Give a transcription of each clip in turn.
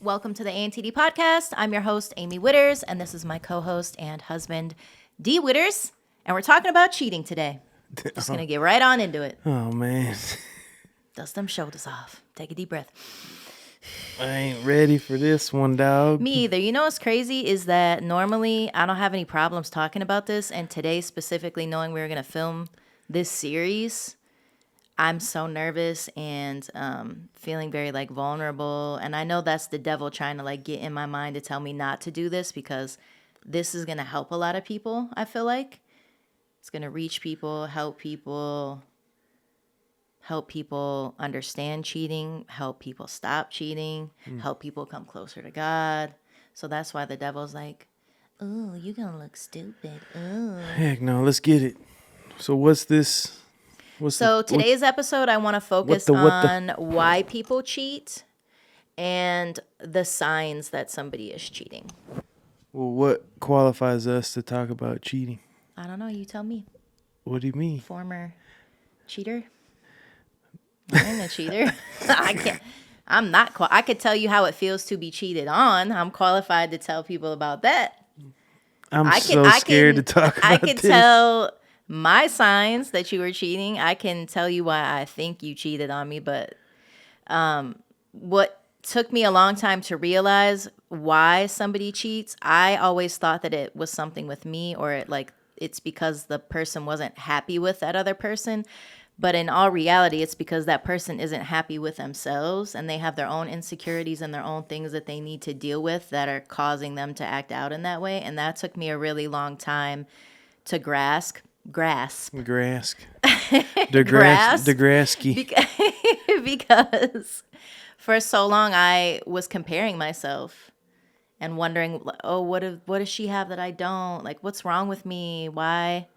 Welcome to the Amee and D podcast. I'm your host, Amee Widders, and this is my co-host and husband, D. Widders, and we're talking about cheating today. Just going to get right on into it. Oh, man. Dust them shoulders off. Take a deep breath. I ain't ready for this one, dog. Me either. You know what's crazy is that normally I don't have any problems talking about this, and today specifically knowing we were going to film this series, I'm so nervous and feeling very vulnerable. And I know that's the devil trying to get in my mind to tell me not to do this, because this is going to help a lot of people, I feel like. It's going to reach people, help people understand cheating, help people stop cheating, help people come closer to God. So that's why the devil's like, "Ooh, you're going to look stupid. Ooh." Heck no, let's get it. So what's this? Today's episode, I want to focus on why people cheat and the signs that somebody is cheating. Well, what qualifies us to talk about cheating? I don't know. You tell me. What do you mean? Former cheater? I'm a cheater. I can't. I'm not. I could tell you how it feels to be cheated on. I'm qualified to tell people about that. I'm scared to talk about this. I can tell my signs that you were cheating. I can tell you why I think you cheated on me. But what took me a long time to realize why somebody cheats, I always thought that it was something with me, or it's because the person wasn't happy with that other person. But in all reality, it's because that person isn't happy with themselves, and they have their own insecurities and their own things that they need to deal with that are causing them to act out in that way. And that took me a really long time to grasp. Because for so long I was comparing myself and wondering, oh, what does she have that I don't? What's wrong with me? Why?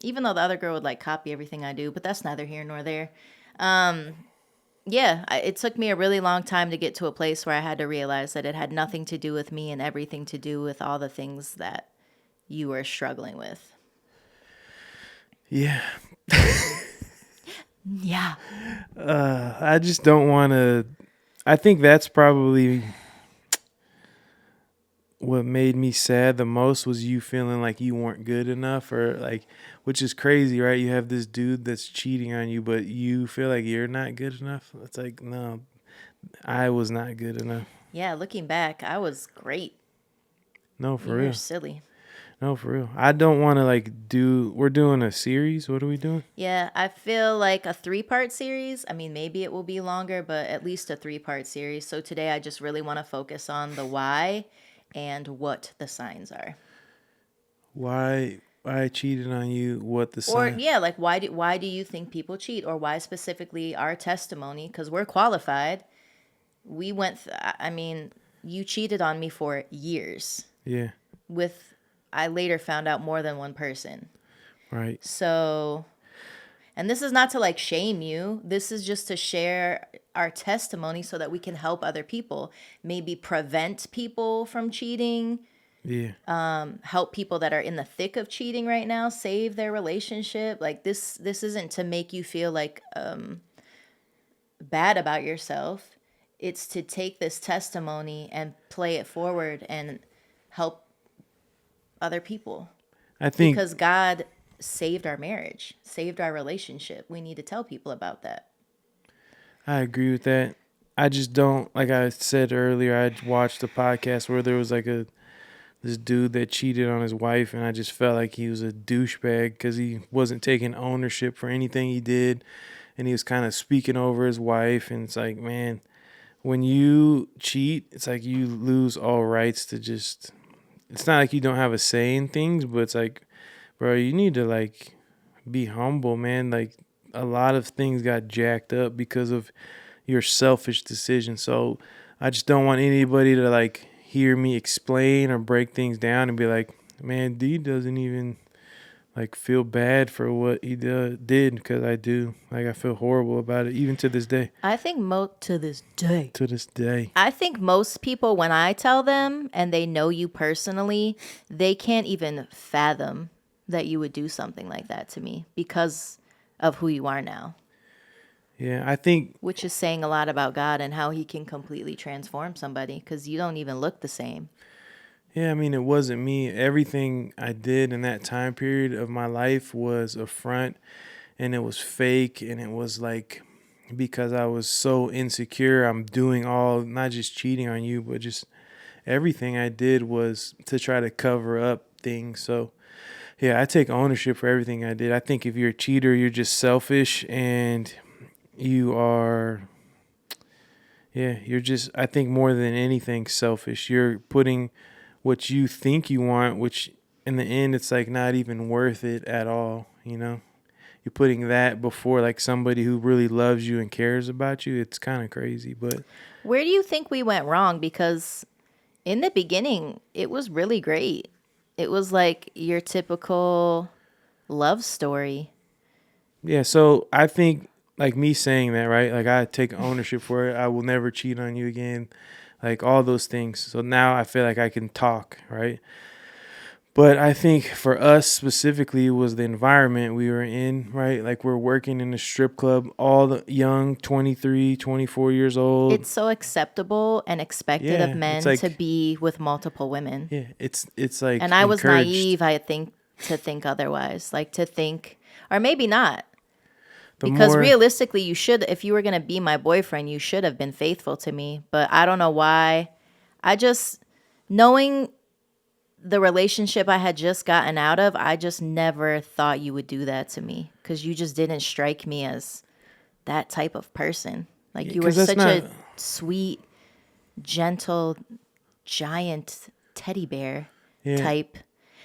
Even though the other girl would copy everything I do, but that's neither here nor there. It took me a really long time to get to a place where I had to realize that it had nothing to do with me and everything to do with all the things that you were struggling with. Yeah. Yeah. I just don't want to. I think that's probably what made me sad the most, was you feeling like you weren't good enough, or which is crazy, right? You have this dude that's cheating on you, but you feel like you're not good enough. It's no, I was not good enough. Yeah, looking back, I was great. No, for real. You're silly. No, for real. I don't want to we're doing a series. What are we doing? Yeah, I feel like a 3-part series. I mean, maybe it will be longer, but at least a 3-part series. So today I just really want to focus on the why and what the signs are. Why I cheated on you, what the sign? Or yeah, why do you think people cheat, or why specifically our testimony, because we're qualified. We went you cheated on me for years. Yeah. I later found out more than one person. Right. So, and this is not to shame you. This is just to share our testimony so that we can help other people. Maybe prevent people from cheating. Yeah. Help people that are in the thick of cheating right now, save their relationship. This isn't to make you feel bad about yourself. It's to take this testimony and play it forward and help other people. I think because God saved our marriage, saved our relationship. We need to tell people about that. I agree with that. I just don't, like I said earlier, I watched a podcast where there was this dude that cheated on his wife, and I just felt like he was a douchebag because he wasn't taking ownership for anything he did, and he was kind of speaking over his wife. And it's man, when you cheat, it's you lose all rights to just. It's not like you don't have a say in things, but it's bro, you need to be humble, man. A lot of things got jacked up because of your selfish decision. So I just don't want anybody to hear me explain or break things down and be man, D doesn't even feel bad for what he did, because I do. I feel horrible about it, even to this day. I think to this day. I think most people, when I tell them and they know you personally, they can't even fathom that you would do something like that to me because of who you are now. Yeah, I think. which is saying a lot about God and how he can completely transform somebody because you don't even look the same. Yeah, I mean, it wasn't me. Everything I did in that time period of my life was a front, and it was fake, and it was like because I was so insecure. I'm doing all, not just cheating on you, but just everything I did was to try to cover up things. So yeah, I take ownership for everything I did. I think if you're a cheater, you're just selfish, and you are, yeah, you're just, I think more than anything, selfish. You're putting what you think you want, which in the end, it's like not even worth it at all, you know? You're putting that before like somebody who really loves you and cares about you. It's kind of crazy, but Where do you think we went wrong? Because in the beginning, it was really great. It was like your typical love story. yeah, so I think like me saying that, right? Like I take ownership for it. I will never cheat on you again. Like all those things. So now I feel like I can talk, right? But I think for us specifically was the environment we were in, right? Like we're working in a strip club, all the young 23, 24 years old. It's so acceptable and expected of Yeah, it's men to like be with multiple women. yeah, it's like And I was encouraged. naive, I think, to think otherwise. Like to think, or maybe not. The Because more realistically, you should, if you were going to be my boyfriend, you should have been faithful to me. But I don't know why. I just, knowing the relationship I had just gotten out of, I just never thought you would do that to me because you just didn't strike me as that type of person. Like you were cuz that's such not a sweet, gentle, giant teddy bear yeah. type.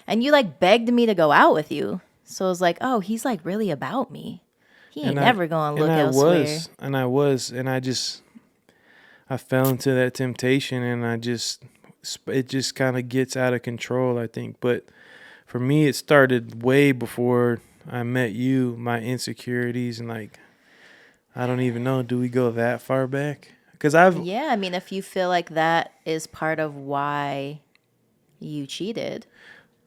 And you like begged me to go out with you. So I was like, oh, he's like really about me. He ain't And I never going to and look I elsewhere. was and I was and I just I fell into that temptation, and I just it just kind of gets out of control, I think. But for me, it started way before I met you. My insecurities and like I don't even know. Do we go that far back? Because Yeah, I mean, if you feel like that is part of why you cheated.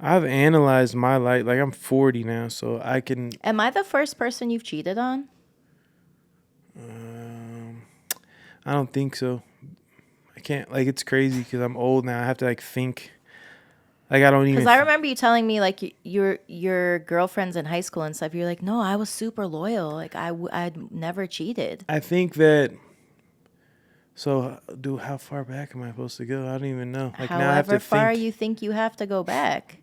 I've analyzed my life. Like I'm 40 now, so I can. Am I the first person you've cheated on? Um, I don't think so. I can't. Like it's crazy because I'm old now. I have to like think. Like I don't Because even. I remember you telling me like your girlfriends in high school and stuff. You're like, no, I was super loyal. Like I'd never cheated. I think that. So, do how far back am I supposed to go? I don't even know. Like now, I have However to far think. you think you have to go back.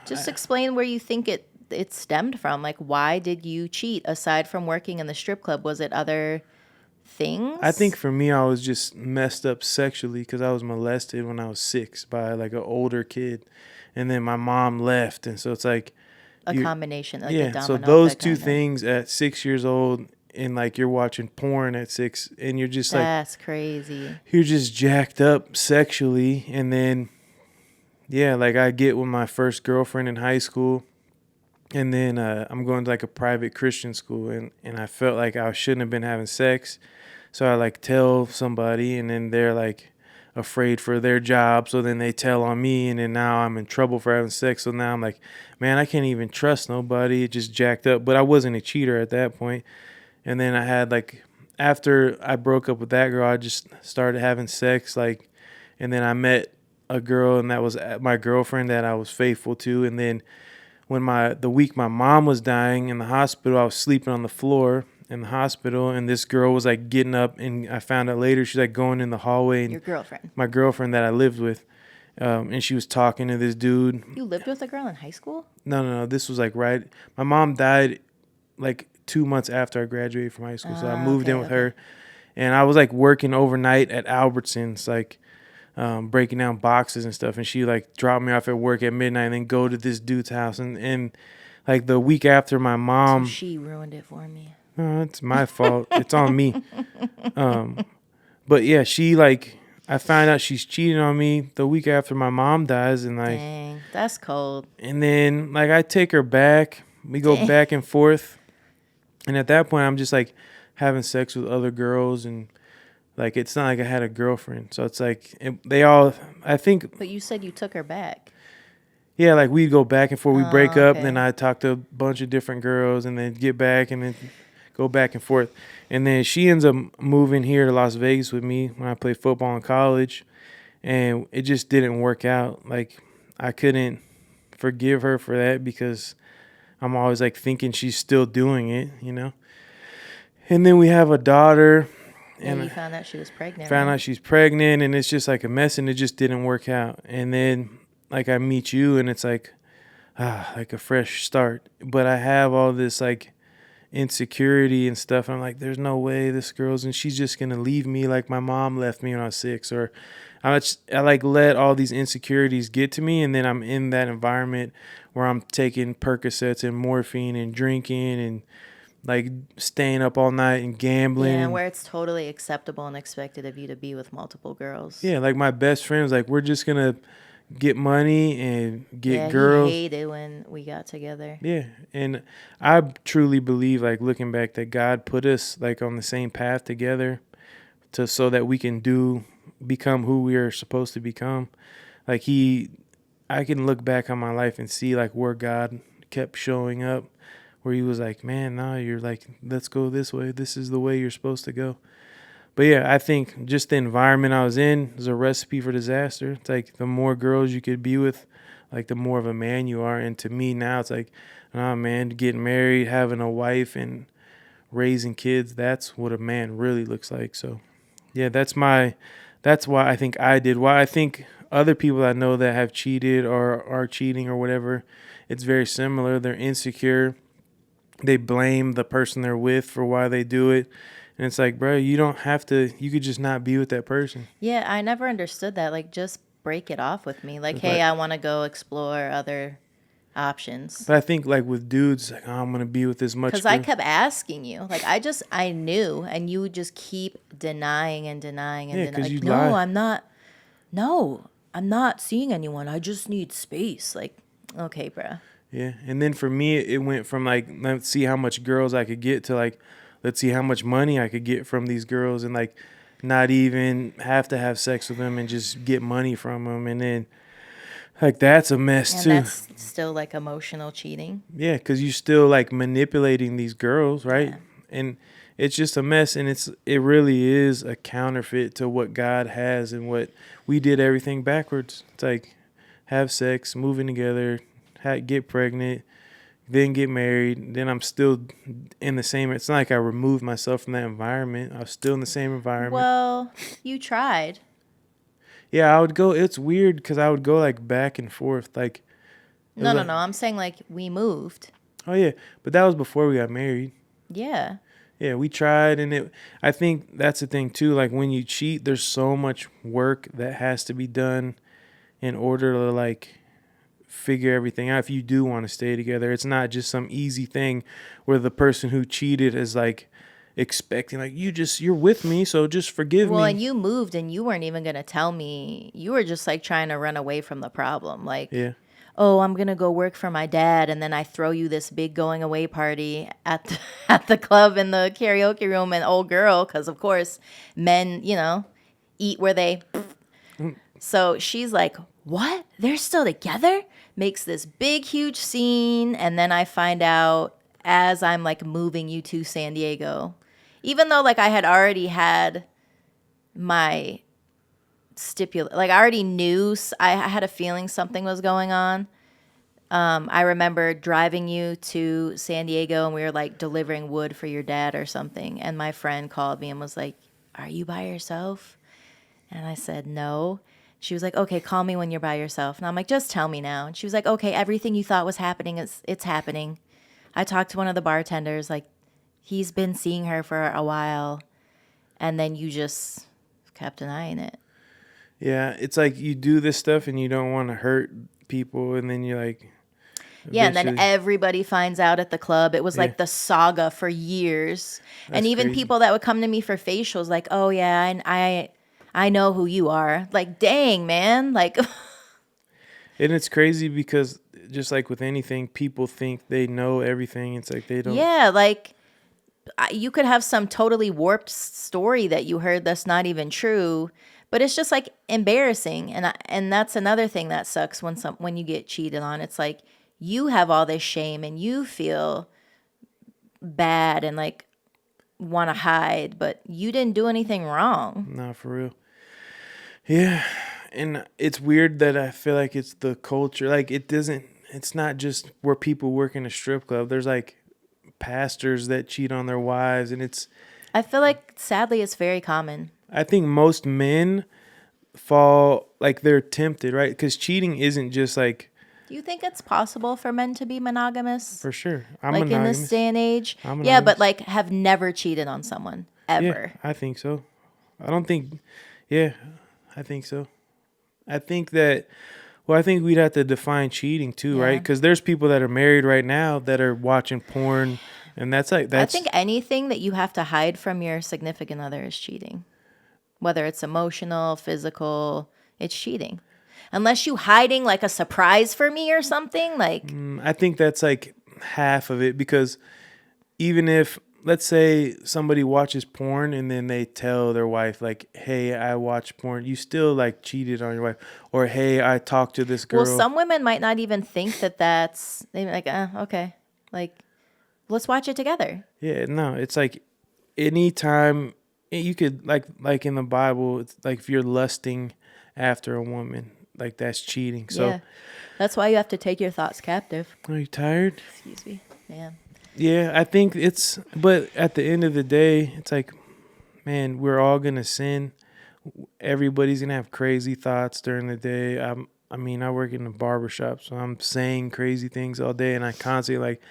Just explain where you think it stemmed from. Like, why did you cheat aside from working in the strip club? Was it other I think things? for me, I was just messed up sexually because I was molested when I was 6 by like an older kid, and then my mom left, and so it's like A you, combination, like a yeah. So domino those effect, two kind of. things at 6 years old, and like you're watching porn at 6, and you're just like That's crazy. you're just jacked up sexually, and then yeah, like I get with my first girlfriend in high school. And then I'm going to like a private Christian school, and I felt like I shouldn't have been having sex. So I like tell somebody, and then they're like afraid for their job. So then they tell on me, and then now I'm in trouble for having sex. So now I'm like, man, I can't even trust nobody. It just jacked up. But I wasn't a cheater at that point. And then I had like, after I broke up with that girl, I just started having sex. Like, and then I met a girl, and that was my girlfriend that I was faithful to. And then when the week my mom was dying in the hospital, I was sleeping on the floor in the hospital, and this girl was like getting up, and I found out later she's like going in the hallway, and Your girlfriend. my girlfriend that I lived with, and she was talking to this dude. You lived with a girl in high school? No, this was like right. My mom died like 2 months after I graduated from high school, so I Ah, moved in okay, with okay. her, and I was like working overnight at Albertsons, like breaking down boxes and stuff, and she like dropped me off at work at midnight and then go to this dude's house, and like the week after my So mom, she ruined it for me. no, it's my fault, it's on me. But yeah, she like, I find out she's cheating on me the week after my mom dies, and like, Dang, that's cold. and then like I take her back, we go Dang. back and forth, and at that point I'm just like having sex with other girls, and like it's not like I had a girlfriend, so it's like they all, I think. But you said you took her back. Yeah, like we'd go back and forth. We break Oh, up, then okay. I'd talk to a bunch of different girls, and then get back, and then go back and forth. And then she ends up moving here to Las Vegas with me when I played football in college, and it just didn't work out. Like, I couldn't forgive her for that because I'm always like thinking she's still doing it, you know. And then we have a daughter, Yeah, and you found out she was pregnant, found right? out she's pregnant, and it's just like a mess, and it just didn't work out. And then like I meet you, and it's like a fresh start. But I have all this like insecurity and stuff. I'm like, there's no way this girl's, and she's just gonna leave me like my mom left me when I was 6, or I like let all these insecurities get to me, and then I'm in that environment where I'm taking Percocets and morphine and drinking and like staying up all night and gambling. Yeah, And where it's totally acceptable and expected of you to be with multiple girls. yeah, like my best friend was like, we're just gonna get money and get Yeah, he girls. hated when we got together. Yeah, and I truly believe, like looking back, that God put us like on the same path together to so that we can become who we are supposed to become. Like I can look back on my life and see like where God kept showing up, where He was like, man, now you're like, let's go this way. This is the way you're supposed to go. But yeah, I think just the environment I was in is a recipe for disaster. It's like the more girls you could be with, like the more of a man you are. And to me now, it's like, oh man, getting married, having a wife, and raising kids, that's what a man really looks like. So yeah, that's why I think I did. Why I think other people I know that have cheated or are cheating or whatever, it's very similar. They're insecure. They blame the person they're with for why they do it. And it's like, bro, you don't have to, you could just not be with that person. Yeah, I never understood that. Like, just break it off with me. Like, hey, But, I want to go explore other options. but I think like with dudes, like, oh, I'm going to be with this much Because I girl. kept asking you. Like, I knew, and you would just keep denying and denying and Yeah, denying. because you Like, lie. no, I'm not. No, I'm not seeing anyone. I just need space. Like, okay, bruh. Yeah. And then for me, it went from like, let's see how much girls I could get to like, let's see how much money I could get from these girls, and like not even have to have sex with them and just get money from them. And then like that's a mess And too. that's still like emotional cheating. Yeah, because you're still like manipulating these girls, right? Yeah. And it's just a mess, and it really is a counterfeit to what God has, and what we did everything backwards. It's like have sex, moving together, get pregnant, then get married. Then I'm still in the same. It's not like I removed myself from that environment. I was still in the same environment. Well, you tried. Yeah, I would go. It's weird because I would go like back and forth. Like, it was No, no, like, no. I'm saying like we moved. oh yeah, but that was before we got married. Yeah. Yeah, we tried, and I think that's the thing too. Like when you cheat, there's so much work that has to be done in order to like figure everything out. If you do want to stay together, it's not just some easy thing where the person who cheated is like expecting like you're with me, so just forgive Well, me. and you moved and you weren't even going to tell me. You were just like trying to run away from the problem. Like, Yeah, oh, I'm going to go work for my dad. And then I throw you this big going away party at the, at the club in the karaoke room. And old girl, because of course, men, eat where they. So she's like, what? They're still together? Makes this big, huge scene. And then I find out as I'm like moving you to San Diego, even though like I had already had my like I already knew, I had a feeling something was going on. I remember driving you to San Diego and we were like delivering wood for your dad or something. And my friend called me and was like, are you by yourself? And I said, no. She was like, okay, call me when you're by yourself. And I'm like, just tell me now. And she was like, okay, everything you thought was happening, it's happening. I talked to one of the bartenders, like he's been seeing her for a while. And then you just kept denying it. yeah. It's like you do this stuff and you don't want to hurt people, and then you're like, Yeah, and then eventually- everybody finds out at the club. It was Yeah. like the saga for years. And That's even crazy. people that would come to me for facials, like, oh yeah, and I know who you are. Like, dang, man. Like, And it's crazy because just like with anything, people think they know everything. It's like they don't. yeah, like you could have some totally warped story that you heard that's not even true, but it's just like embarrassing. And that's another thing that sucks when you get cheated on. It's like you have all this shame and you feel bad and like want to hide, but you didn't do anything wrong. Not for real. Yeah. And it's weird that I feel like it's the culture. Like it's not just where people work in a strip club. There's like pastors that cheat on their wives. And I feel like sadly it's very common. I think most men fall, like they're tempted, right? Because cheating isn't just like, Do you think it's possible for men to be monogamous? for sure. I'm Like in this monogamous. day and age? I'm Yeah, but monogamous. like have never cheated on someone Yeah, ever. I think so. I don't think, yeah, I think so. I think that, well, I think we'd have to define cheating too, right? Yeah. Because there's people that are married right now that are watching porn, and I that's think anything that you have to hide from your significant other is cheating. Whether it's emotional, physical, it's cheating. Unless you hiding like a surprise for me or something, like I think that's like half of it, because even if, let's say somebody watches porn and then they tell their wife like, hey, I watch porn, you still like cheated on your wife. Or hey, I talked to this well, girl. some women might not even think that that's they like, okay. Like let's watch it together. Yeah, no, it's like anytime you could, like in the Bible, it's like if you're lusting after a woman, like that's cheating. So Yeah. That's why you have to take your thoughts captive. are you tired? Excuse me. Yeah. Yeah, I think it's, but at the end of the day, it's like, man, we're all gonna sin. Everybody's gonna have crazy thoughts during the day. I mean, I work in a barbershop, so I'm saying crazy things all day, and I constantly like,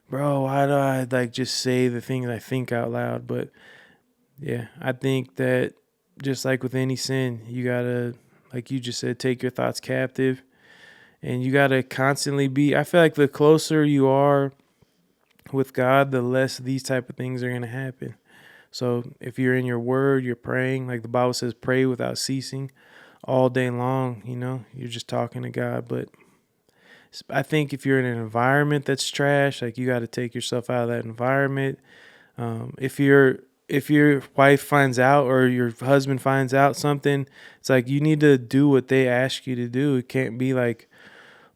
bro, why do I like just say the things I think out loud? But yeah, I think that just like with any sin, you gotta, like you just said, take your thoughts captive, and you gotta constantly be. I feel like the closer you are with God, the less these type of things are gonna happen. So if you're in your word, you're praying, like the Bible says, pray without ceasing all day long. You know, you're just talking to God. But I think if you're in an environment that's trash, like you got to take yourself out of that environment. If your wife finds out or your husband finds out something, it's like you need to do what they ask you to do. It can't be like,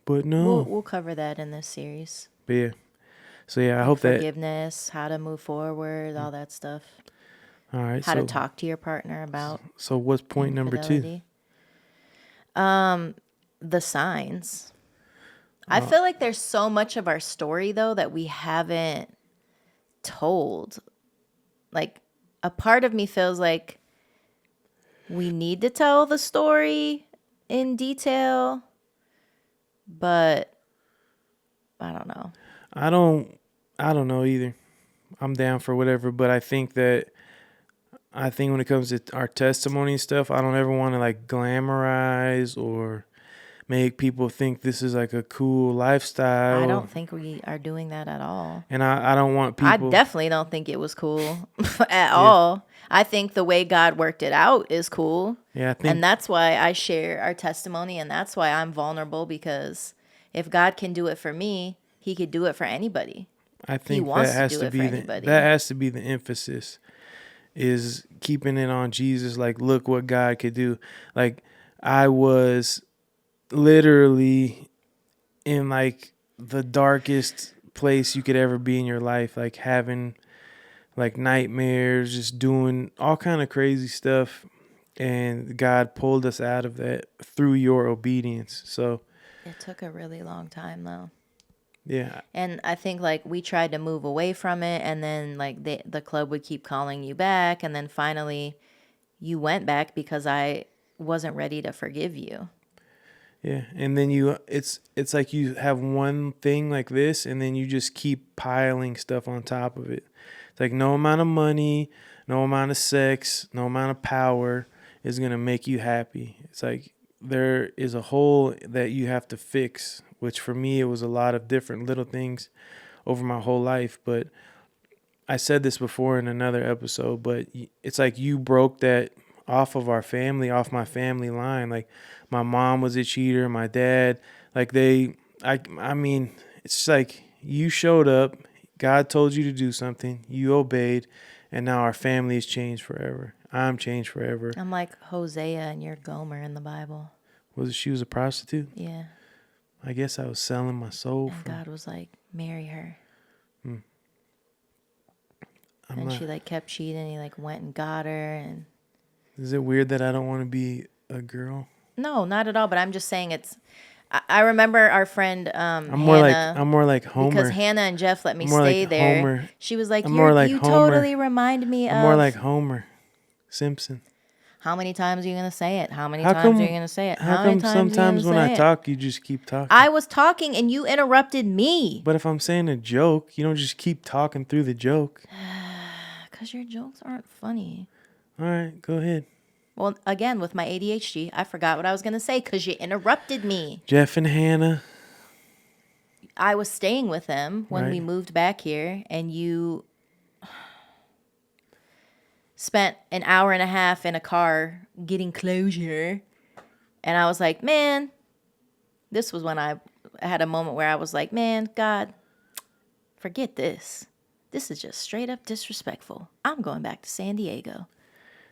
but We'll no. we'll cover that in this series. But yeah. So yeah, I Like hope that. forgiveness, how to move forward, all that stuff. All right. How to So talk to your partner about what's point number 2? infidelity. The signs. I feel like there's so much of our story though that we haven't told. Like a part of me feels like we need to tell the story in detail, but I don't know. I don't know either. I'm down for whatever, but I think when it comes to our testimony and stuff, I don't ever want to like glamorize or make people think this is like a cool lifestyle. I don't think we are doing that at all. And I don't want I people. definitely don't think it was cool at Yeah. all. I think the way God worked it out is cool. Yeah, I think. And that's why I share our testimony, and that's why I'm vulnerable, because if God can do it for me, he could do it for anybody. I think wants that to has do to it for be anybody. that has to be the emphasis, is keeping it on Jesus. Like, look what God could do. Like, I was literally in like the darkest place you could ever be in your life, like having like nightmares, just doing all kind of crazy stuff, and God pulled us out of that through your obedience. So It took a really long time though. yeah, And I think like we tried to move away from it, and then like the club would keep calling you back, and then finally you went back because I wasn't ready to forgive you. yeah, and then it's like you have one thing like this, and then you just keep piling stuff on top of it. It's like no amount of money, no amount of sex, no amount of power is gonna make you happy. It's like there is a hole that you have to fix, which for me it was a lot of different little things over my whole life. But I said this before in another episode, but it's like you broke that off of our family, off my family line. Like my mom was a cheater, my dad, like I mean, it's like you showed up, God told you to do something, you obeyed, and now our family is changed forever. I'm changed forever. I'm like Hosea and you're Gomer in the Bible. She was a prostitute? Yeah. I guess I was selling my soul And for. God was like, marry her. And she like kept cheating. He like went and got her. And is it weird that I don't want to be a girl? no, not at all. But I'm just saying it's. I remember our friend I'm Hannah. more like Homer. Because Hannah and Jeff let me I'm more stay like there. Homer. She was like, I'm more like you Homer. totally remind me I'm of. more like Homer Simpson. How many times are you going to say it? How many times are you going to say it? How come sometimes when I talk, you just keep talking? I was talking and you interrupted me. But if I'm saying a joke, you don't just keep talking through the joke. Because your jokes aren't funny. All right, go ahead. Well, again, with my ADHD, I forgot what I was going to say because you interrupted me. Jeff and Hannah. I was staying with them when we Right. moved back here, and you spent an hour and a half in a car getting closure. And I was like, man, this was when I had a moment where I was like, man, God, forget this. This is just straight up disrespectful. I'm going back to San Diego.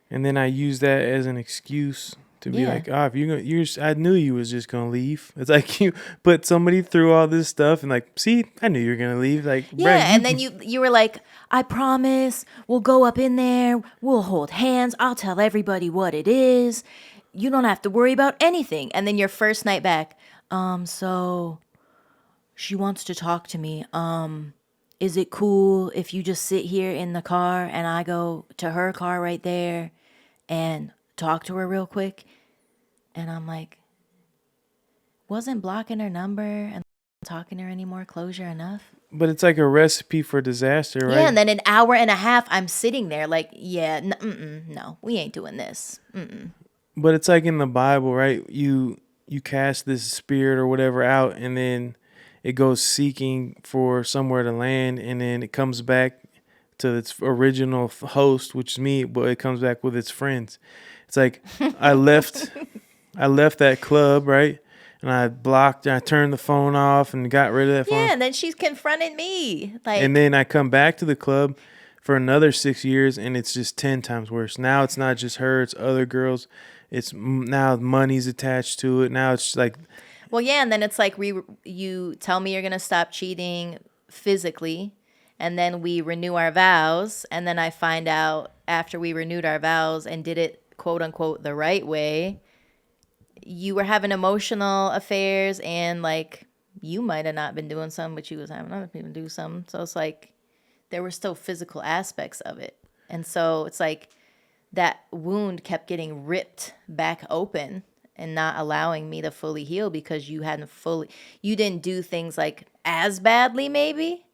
And then I use that as an excuse to be like, if you're gonna, I knew you was just gonna leave. It's like you put somebody through all this stuff and like, see, I knew you were gonna leave. Like, yeah, bruh, and then you were like, I promise, we'll go up in there, we'll hold hands, I'll tell everybody what it is. You don't have to worry about anything. And then your first night back, so she wants to talk to me. Is it cool if you just sit here in the car and I go to her car right there and talk to her real quick? And I'm like, wasn't blocking her number and talking to her anymore closure enough? But it's like a recipe for disaster, right? Yeah, and then an hour and a half, I'm sitting there like, yeah, no, we ain't doing this. But it's like in the Bible, right? You cast this spirit or whatever out, and then it goes seeking for somewhere to land, and then it comes back to its original host, which is me, but it comes back with its friends. It's like I left that club, right? And I turned the phone off and got rid of that phone. Yeah, and then she's confronted me. Like, And then I come back to the club for another 6 years, and it's just 10 times worse. Now it's not just her, it's other girls. It's now money's attached to it. Now it's like, well, yeah, and then it's like you tell me you're going to stop cheating physically, and then we renew our vows, and then I find out after we renewed our vows and did it, quote unquote, the right way, you were having emotional affairs, and like you might have not been doing something, but you was having other people do something. So it's like there were still physical aspects of it. And so it's like that wound kept getting ripped back open and not allowing me to fully heal because you didn't do things like as badly maybe,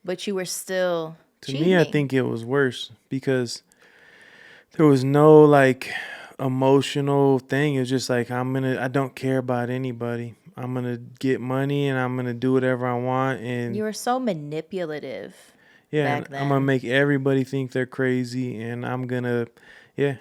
but you were still cheating. me, I think it was worse because there was no like emotional thing. It was just like, I don't care about anybody. I'm going to get money and I'm going to do whatever I want. And you were so manipulative. yeah, back I'm going to then. make everybody think they're crazy. And it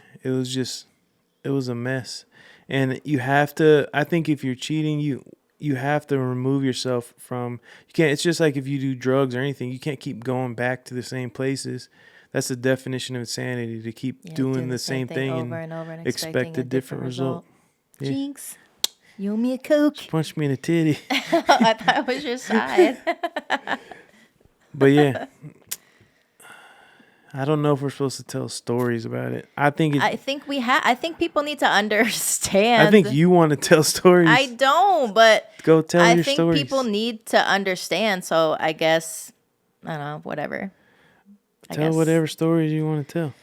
was a mess. And you have to, I think if you're cheating, you have to remove yourself from, you can't, it's just like if you do drugs or anything, you can't keep going back to the same places. That's the definition of insanity, to keep doing the same thing over and over and expect a different result. Yeah. Jinx, you owe me a Coke. Just punch me in the titty. I thought it was your side. But yeah, I don't know if we're supposed to tell stories about it. I think people need to understand. I think you want to tell stories. I don't, but Go tell your think stories. people need to understand. So I guess, I don't know, whatever. Tell whatever stories you want to tell.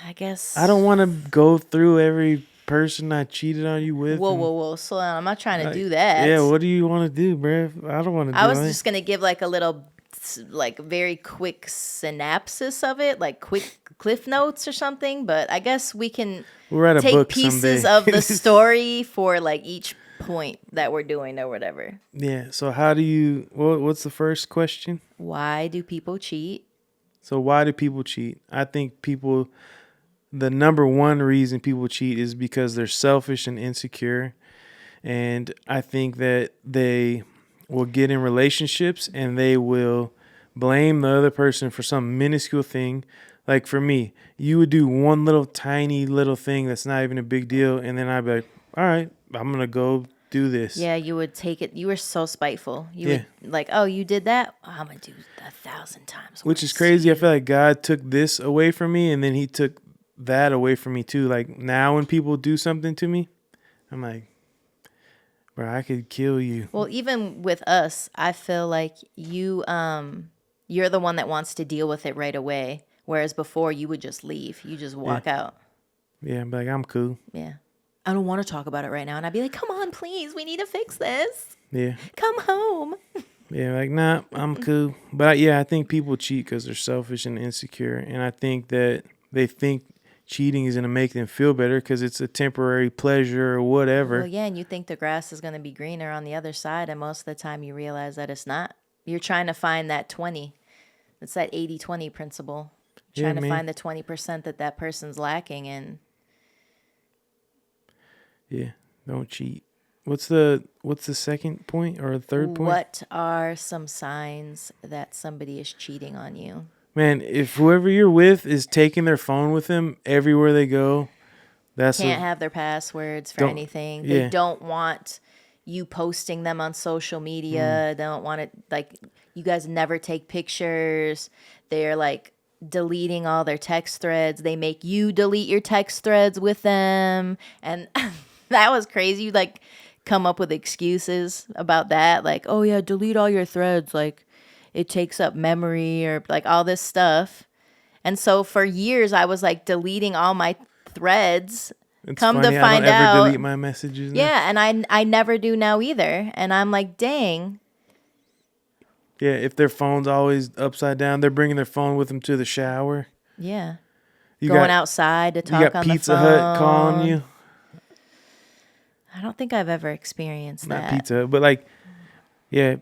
I guess. I don't want to go through every person I cheated on you with. Whoa. Slow down. I'm not trying to do that. Yeah, what do you want to do, bruh? I don't want to do I was it. just going to give like a little, like very quick synopsis of it, like quick cliff notes or something. But I guess we can We'll write a take book pieces someday. of the story for like each point that we're doing or whatever. Yeah, so what's the first question? Why do people cheat? So why do people cheat? I think the number one reason people cheat is because they're selfish and insecure. And I think that they will get in relationships and they will blame the other person for some minuscule thing. Like for me, you would do one little tiny little thing that's not even a big deal. And then I'd be like, all right, I'm going to go do this. Yeah, you would take it. You were so spiteful. You Yeah. would like, oh, you did that? I'm going to do 1,000 times Which is worse to crazy. I you. feel like God took this away from me, and then he took that away from me too. Like now when people do something to me, I'm like, bro, I could kill you. Well, even with us, I feel like you're the one that wants to deal with it right away. Whereas before you would just leave. You just walk out. Yeah, but like I'm cool. Yeah. I don't want to talk about it right now. And I'd be like, come on, please. We need to fix this. Yeah. Come home. Yeah, like, nah, I'm cool. But yeah, I think people cheat because they're selfish and insecure. And I think that they think cheating is going to make them feel better because it's a temporary pleasure or whatever. Well, yeah, and you think the grass is going to be greener on the other side. And most of the time you realize that it's not. You're trying to find that 20. It's that 80-20 principle. Trying to find the 20% that person's lacking. And yeah, don't cheat. What's the second point or the third point? what are some signs that somebody is cheating on you? Man, if whoever you're with is taking their phone with them everywhere they go, that's Can't have their passwords for anything. Yeah. They don't want you posting them on social media. They don't want it, like, you guys never take pictures. They're like deleting all their text threads. They make you delete your text threads with them. And that was crazy. You like come up with excuses about that. Like, oh yeah, delete all your threads. Like it takes up memory or like all this stuff. And so for years I was like deleting all my threads. It's Come funny, to find I don't out, ever delete my messages now. yeah, and I never do now either. And I'm like, dang. Yeah, if their phone's always upside down, they're bringing their phone with them to the shower. Yeah. You Going outside to talk you got on Pizza the phone. Hut calling you. I don't think I've ever experienced Not that. Pizza Hut, but like, yeah,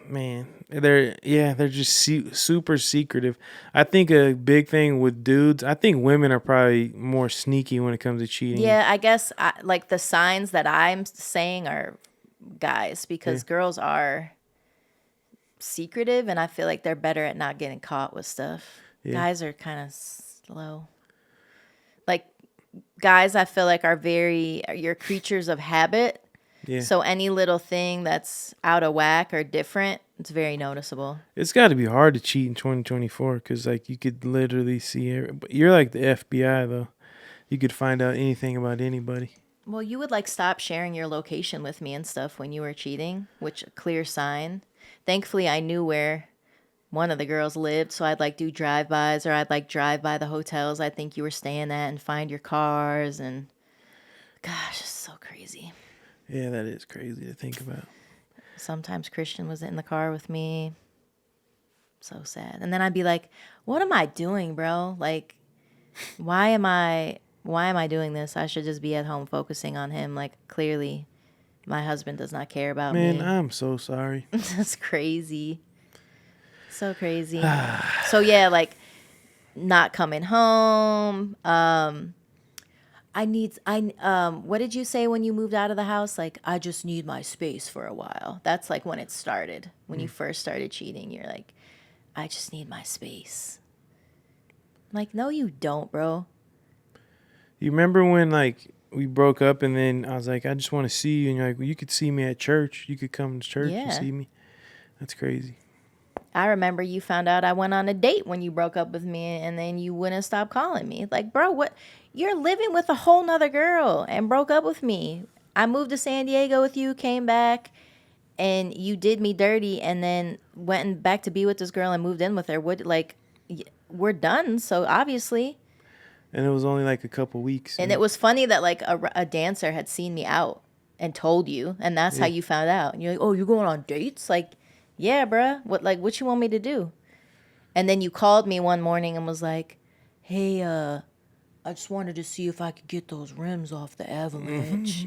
man, they're just super secretive. I think a big thing with dudes, I think women are probably more sneaky when it comes to cheating. Yeah, I guess like the signs that I'm saying are guys because girls are secretive and I feel like they're better at not getting caught with stuff. Yeah. Guys are kind of slow. Like guys I feel like you're creatures of habit. Yeah. So any little thing that's out of whack or different, it's very noticeable. It's got to be hard to cheat in 2024 because like you could literally see but you're like the FBI though. You could find out anything about anybody. Well, you would like stop sharing your location with me and stuff when you were cheating, which a clear sign. Thankfully, I knew where one of the girls lived, so I'd like do drive-bys or I'd like drive by the hotels I think you were staying at and find your cars and gosh, it's so crazy. Yeah, that is crazy to think about. Sometimes Christian was in the car with me. So sad. And then I'd be like, what am I doing, bro? Like, why am I doing this? I should just be at home focusing on him. Like, clearly, my husband does not care about me. Man, I'm so sorry. That's crazy. So crazy. So, yeah, like, not coming home. What did you say when you moved out of the house? Like, I just need my space for a while. That's like when it started. When you first started cheating, you're like, I just need my space. I'm like, no, you don't, bro. You remember when like we broke up and then I was like, I just want to see you, and you're like, well, you could see me at church. You could come to church and see me. That's crazy. I remember you found out I went on a date when you broke up with me and then you wouldn't stop calling me. Like, bro, what? You're living with a whole nother girl and broke up with me. I moved to San Diego with you, came back, and you did me dirty and then went back to be with this girl and moved in with her. We're done, so obviously. And it was only like a couple weeks. And it was funny that like a dancer had seen me out and told you, and that's how you found out. And you're like, oh, you're going on dates? Like, yeah, bruh. What you want me to do? And then you called me one morning and was like, hey, I just wanted to see if I could get those rims off the Avalanche.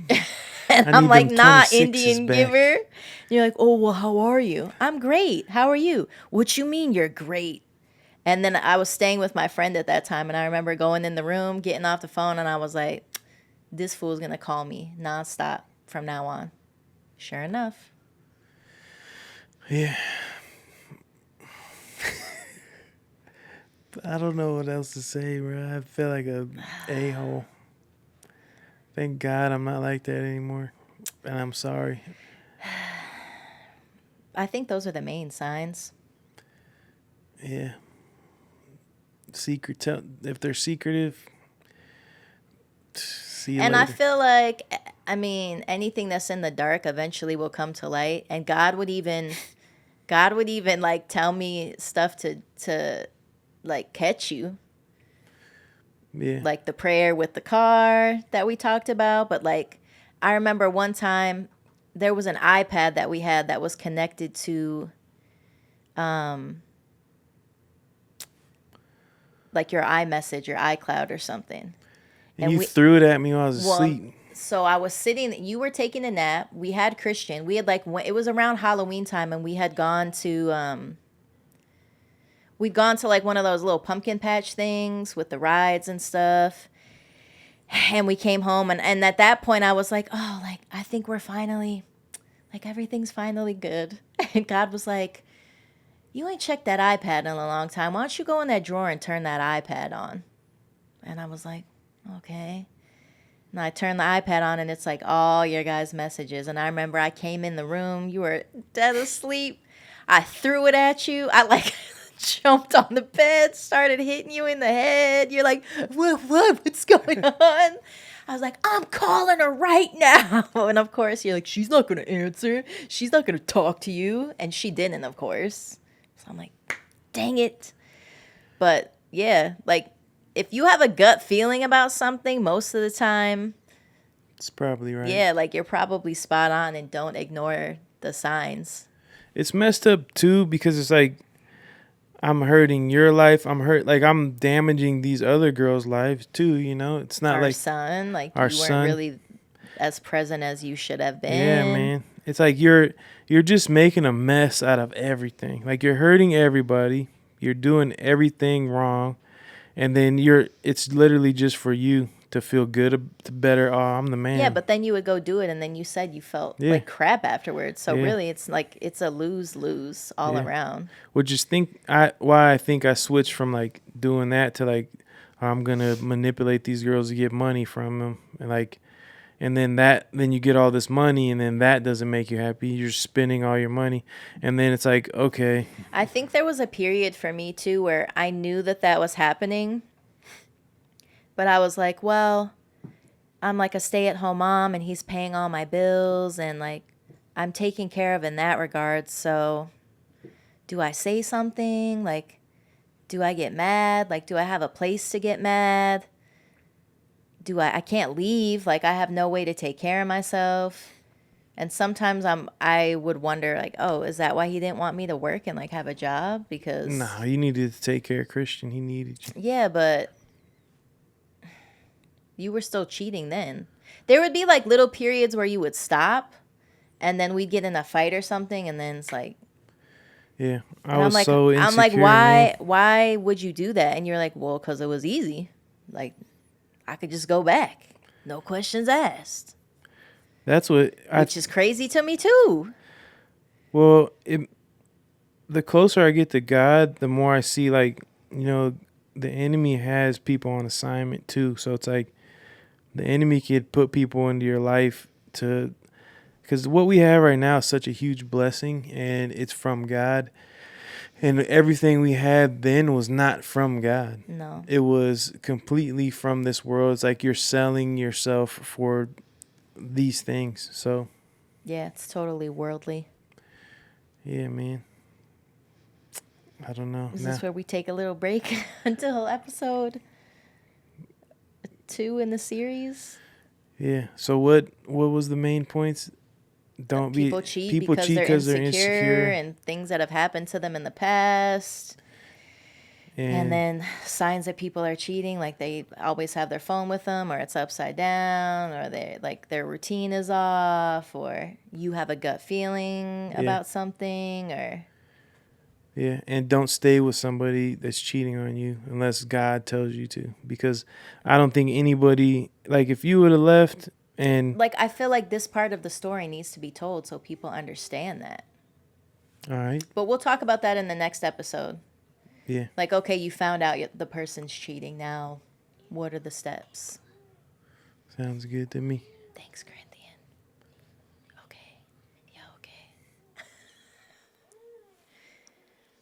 And I'm like, nah, Indian giver. And you're like, oh, well, how are you? I'm great. How are you? What you mean you're great? And then I was staying with my friend at that time, and I remember going in the room, getting off the phone, and I was like, this fool's going to call me nonstop from now on. Sure enough. Yeah. I don't know what else to say, bro. I feel like a a-hole. Thank God I'm not like that anymore. and I'm sorry. I think those are the main signs. Yeah. If they're secretive, see you And I later. feel like, I mean, anything that's in the dark eventually will come to light. And God would even like tell me stuff to like catch you, Yeah. like the prayer with the car that we talked about. But like, I remember one time there was an iPad that we had that was connected to, like your iMessage, your iCloud or something. And And you we, threw it at me while I was well, asleep. so I was sitting, you were taking a nap. We had Christian. We had like, it was around Halloween time and we had gone to, we'd gone to like one of those little pumpkin patch things with the rides and stuff. And we came home and at that point I was like, oh, like, I think we're finally, like, everything's finally good. And God was like, you ain't checked that iPad in a long time. Why don't you go in that drawer and turn that iPad on? And I was like, okay. And I turned the iPad on and it's like all your guys' messages. And I remember I came in the room, you were dead asleep. I threw it at you. I like jumped on the bed, started hitting you in the head. You're like, what's going on? I was like, I'm calling her right now. And of course, you're like, she's not going to answer. She's not going to talk to you. And she didn't, of course. So I'm like, dang it. But yeah, like if you have a gut feeling about something, most of the time, It's probably right. yeah, like you're probably spot on and don't ignore the signs. It's messed up too because it's like I'm hurting your life. I'm damaging these other girls' lives too, you know? It's not Our like son, like our you weren't son. really as present as you should have Yeah, been. man. It's like you're just making a mess out of everything. Like you're hurting everybody. You're doing everything wrong. And then it's literally just for you to feel good, to better. Oh, I'm the Yeah, man. but then you would go do it and then you said you felt Yeah. like crap afterwards. So Yeah. really it's like it's a lose-lose all Yeah. around. Which is why I think I switched from like doing that to like I'm gonna manipulate these girls to get money from them and like and then you get all this money and then that doesn't make you happy. You're spending all your money and then it's like okay, I think there was a period for me too where I knew that that was happening, but I was like, well, I'm like a stay-at-home mom and he's paying all my bills and like I'm taken care of in that regard. So do I say something? Like, do I get mad? Like, do I have a place to get mad? I can't leave. Like, I have no way to take care of myself. And sometimes I would wonder like, oh, is that why he didn't want me to work and like have a job? nah, Because you needed to take care of Christian. He needed you. yeah, but you were still cheating then. There would be like little periods where you would stop and then we'd get in a fight or something and then it's like, Yeah, I and was so I'm like, insecure, man. why would you do that? And you're like, well, because it was easy. Like, I could just go back, no questions asked, That's what which is crazy to me too. well, the closer I get to God, the more I see like, you know, the enemy has people on assignment too. So it's like the enemy could put people into your life to because what we have right now is such a huge blessing and it's from God. And everything we had then was not from God. No, It was completely from this world. It's like you're selling yourself for these things. So, yeah, it's totally worldly. yeah, man. I don't know. Is Nah. this where we take a little break until episode 2 in the series? Yeah. So what was the main points? Don't be People cheat people because cheat they're because they're insecure insecure and things that have happened to them in the past. And and then signs that people are cheating, like they always have their phone with them, or it's upside down, or they like their routine is off, or you have a gut feeling yeah. about something, or Yeah, and don't stay with somebody that's cheating on you unless God tells you to because I don't think anybody like if you would have left and like I feel like this part of the story needs to be told so people understand that. all right. But we'll talk about that in the next episode. Yeah. Like, okay, you found out the person's cheating. Now, what are the steps? Sounds good to me. Thanks, Corinthian.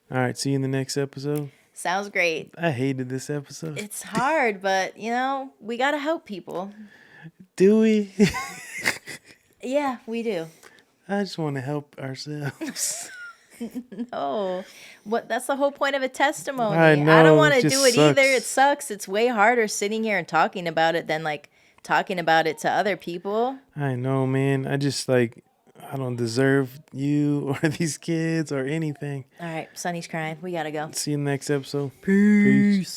All right, see you in the next episode. Sounds great. I hated this episode. It's hard, but we got to help people. Do we? Yeah, we do. I just want to help ourselves. No. That's the whole point of a testimony. I know, don't want it to just do it either. sucks. It sucks. It's way harder sitting here and talking about it than like talking about it to other people. I know, man. I just I don't deserve you or these kids or anything. All right, Sonny's crying. We got to go. See you in the next episode. Peace.